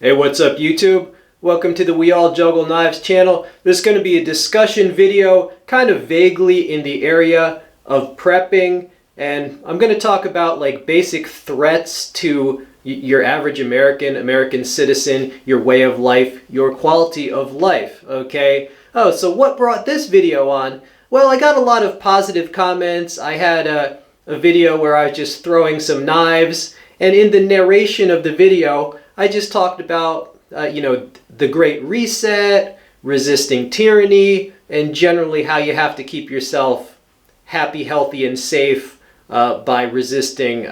Hey, what's up YouTube? Welcome to the We All Juggle Knives channel. This is going to be a discussion video kind of vaguely in the area of prepping, and I'm going to talk about like basic threats to your average American citizen, your way of life, your quality of life, okay? Oh, so what brought this video on? Well, I got a lot of positive comments. I had a video where I was just throwing some knives, and in the narration of the video, I just talked about, the Great Reset, resisting tyranny, and generally how you have to keep yourself happy, healthy, and safe by resisting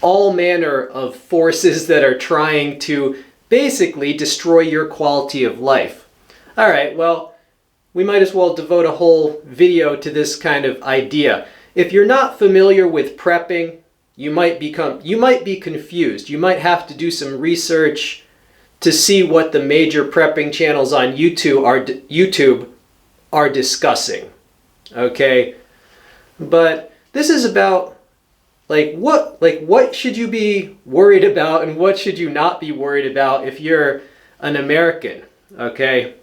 all manner of forces that are trying to basically destroy your quality of life. All right, well, we might as well devote a whole video to this kind of idea. If you're not familiar with prepping, you might be confused. You might have to do some research to see what the major prepping channels on YouTube are discussing. Okay? But this is about what should you be worried about and what should you not be worried about if you're an American, okay?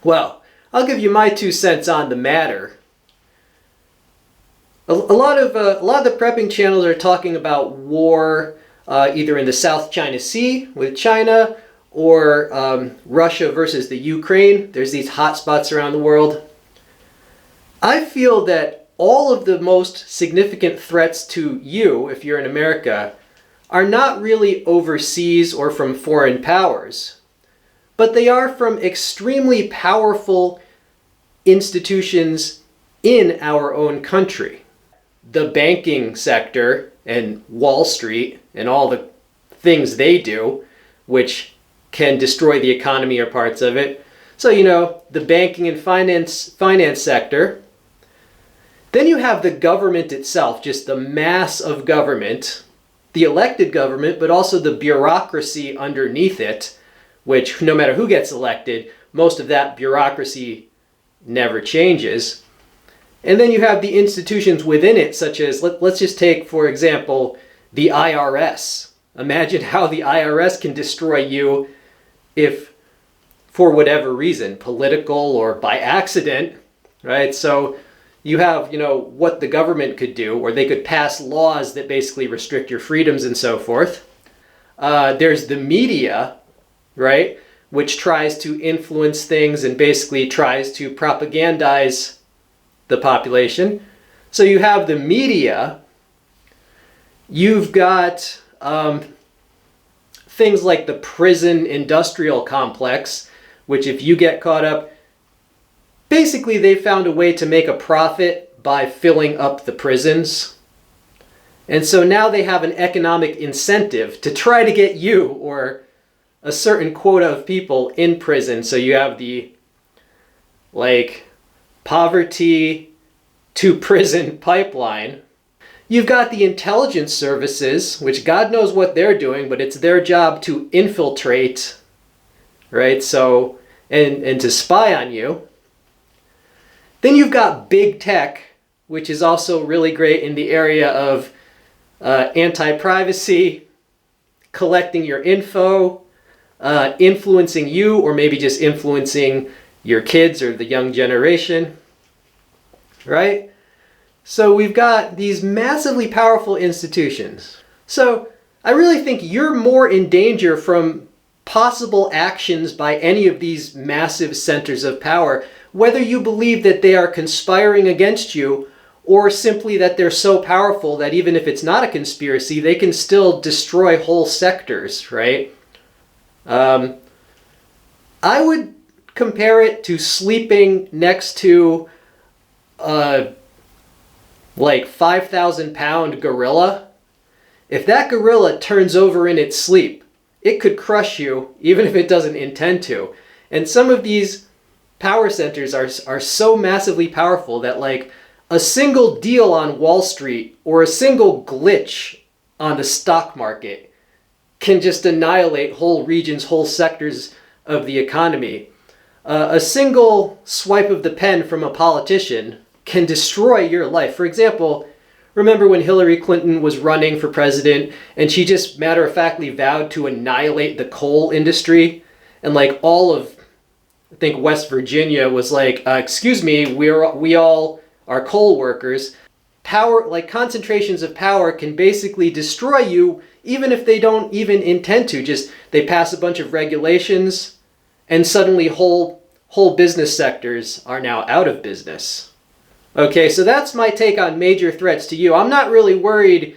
Well, I'll give you my 2 cents on the matter. A lot of the prepping channels are talking about war, either in the South China Sea with China or Russia versus the Ukraine. There's these hot spots around the world. I feel that all of the most significant threats to you, if you're in America, are not really overseas or from foreign powers, but they are from extremely powerful institutions in our own country. The banking sector and Wall Street and all the things they do, which can destroy the economy or parts of it. So, the banking and finance sector. Then you have the government itself, just the mass of government, the elected government, but also the bureaucracy underneath it, which no matter who gets elected, most of that bureaucracy never changes. And then you have the institutions within it, such as, let's just take, for example, the IRS. Imagine how the IRS can destroy you if, for whatever reason, political or by accident, right? So you have, what the government could do, or they could pass laws that basically restrict your freedoms and so forth. There's the media, right, which tries to influence things and basically tries to propagandize the population. So you have the media, you've got things like the prison industrial complex, which if you get caught up, basically they found a way to make a profit by filling up the prisons. And so now they have an economic incentive to try to get you or a certain quota of people in prison. So you have the poverty to prison pipeline. You've got the intelligence services, which God knows what they're doing, but it's their job to infiltrate, right? So, and to spy on you. Then you've got big tech, which is also really great in the area of anti-privacy, collecting your info, influencing you, or maybe just influencing your kids or the young generation, right? So we've got these massively powerful institutions. So I really think you're more in danger from possible actions by any of these massive centers of power, whether you believe that they are conspiring against you or simply that they're so powerful that even if it's not a conspiracy, they can still destroy whole sectors, right? I would compare it to sleeping next to a 5,000-pound gorilla. If that gorilla turns over in its sleep, it could crush you even if it doesn't intend to. And some of these power centers are so massively powerful that a single deal on Wall Street or a single glitch on the stock market can just annihilate whole regions, whole sectors of the economy. A single swipe of the pen from a politician can destroy your life. For example, Remember when Hillary Clinton was running for president and she just matter-of-factly vowed to annihilate the coal industry? And like all of, I think, West Virginia was like, excuse me, we all are coal workers. Power, like concentrations of power, can basically destroy you even if they don't even intend to. Just they pass a bunch of regulations and suddenly whole business sectors are now out of business. Okay, so that's my take on major threats to you. I'm not really worried,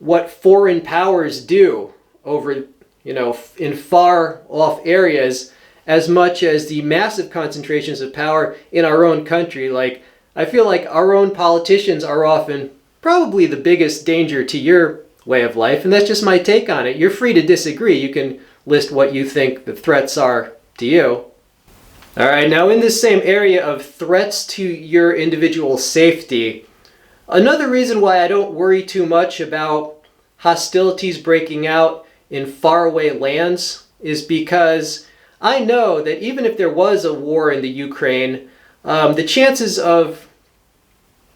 what foreign powers do over, in far off areas as much as the massive concentrations of power in our own country. Like, I feel like our own politicians are often probably the biggest danger to your way of life, and that's just my take on it. You're free to disagree. You can list what you think the threats are to you. All right, now in this same area of threats to your individual safety, another reason why I don't worry too much about hostilities breaking out in faraway lands is because I know that even if there was a war in the Ukraine, the chances of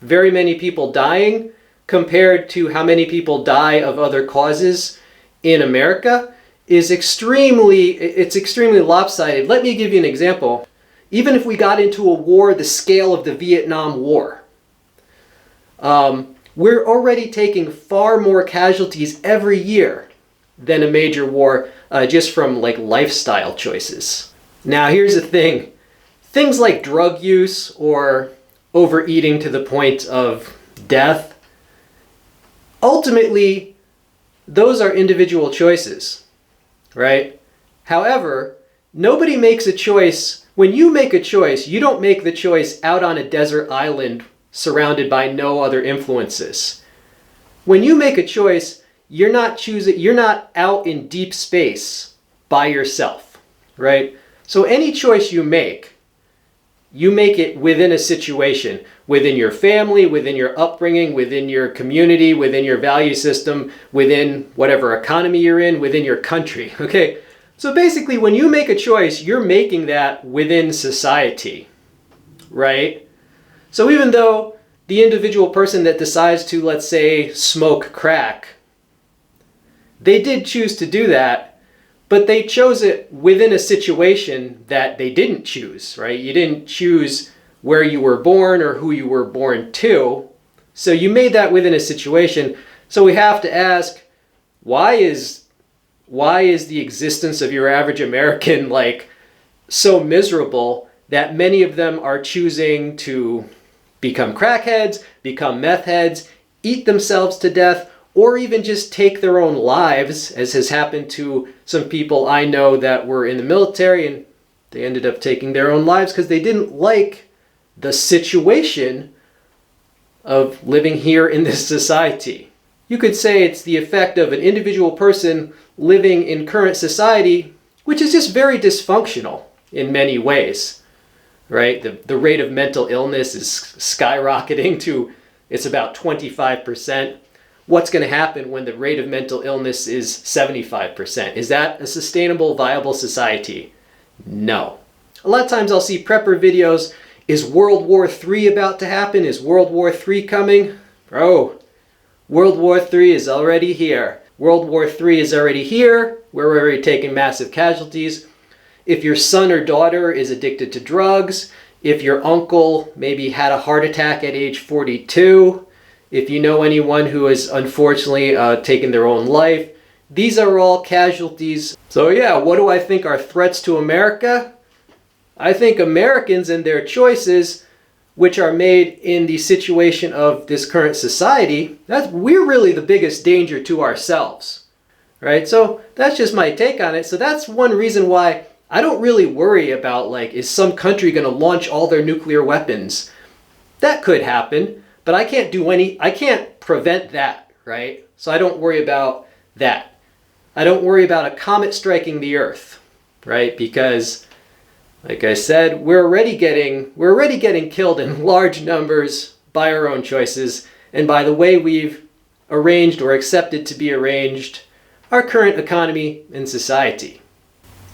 very many people dying compared to how many people die of other causes in America is extremely lopsided. Let me give you an example. Even if we got into a war the scale of the Vietnam War, we're already taking far more casualties every year than a major war just from like lifestyle choices. Now here's the thing. Things like drug use or overeating to the point of death, ultimately, those are individual choices, right? However, nobody makes a choice. When you make a choice, you don't make the choice out on a desert island surrounded by no other influences. When you make a choice, you're not out in deep space by yourself, right? So any choice you make it within a situation, within your family, within your upbringing, within your community, within your value system, within whatever economy you're in, within your country, okay? So basically, when you make a choice, you're making that within society, right? So even though the individual person that decides to, let's say, smoke crack, they did choose to do that, but they chose it within a situation that they didn't choose, right? You didn't choose where you were born or who you were born to. So you made that within a situation. So we have to ask, why is the existence of your average American like so miserable that many of them are choosing to become crackheads, become meth heads, eat themselves to death, or even just take their own lives, as has happened to some people I know that were in the military and they ended up taking their own lives because they didn't like the situation of living here in this society. You could say it's the effect of an individual person living in current society, which is just very dysfunctional in many ways, right? The rate of mental illness is skyrocketing to, it's about 25%. What's going to happen when the rate of mental illness is 75%? Is that a sustainable, viable society? No. A lot of times I'll see prepper videos. Is World War III about to happen? Is World War III coming? Bro, World War III is already here. World War III is already here. We're already taking massive casualties. If your son or daughter is addicted to drugs, if your uncle maybe had a heart attack at age 42, if you know anyone who has unfortunately taken their own life, these are all casualties. So yeah, what do I think are threats to America? I think Americans and their choices, which are made in the situation of this current society, we're really the biggest danger to ourselves, right? So that's just my take on it. So that's one reason why I don't really worry about, like, is some country going to launch all their nuclear weapons? That could happen, but I can't prevent that, right? So I don't worry about that. I don't worry about a comet striking the Earth, right? Because, like I said, we're already getting killed in large numbers by our own choices and by the way we've arranged or accepted to be arranged our current economy and society.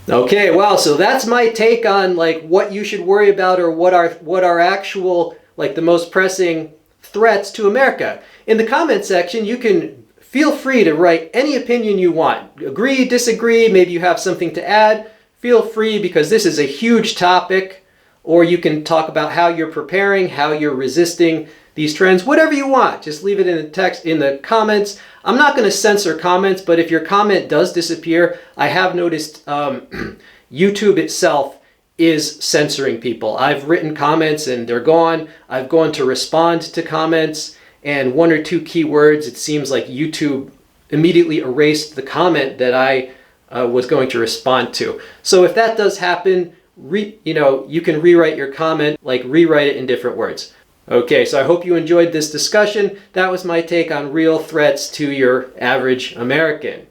Okay, wow, so that's my take on like what you should worry about or what are actual, like, the most pressing threats to America. In the comment section, you can feel free to write any opinion you want. Agree, disagree, maybe you have something to add. Feel free, because this is a huge topic. Or you can talk about how you're preparing, how you're resisting these trends, whatever you want. Just leave it in the text, in the comments. I'm not going to censor comments, but if your comment does disappear, I have noticed YouTube itself is censoring people. I've written comments and they're gone. I've gone to respond to comments, and one or two keywords, it seems like YouTube immediately erased the comment that I was going to respond to. So if that does happen, you can rewrite your comment, like rewrite it in different words. Okay, so I hope you enjoyed this discussion. That was my take on real threats to your average American.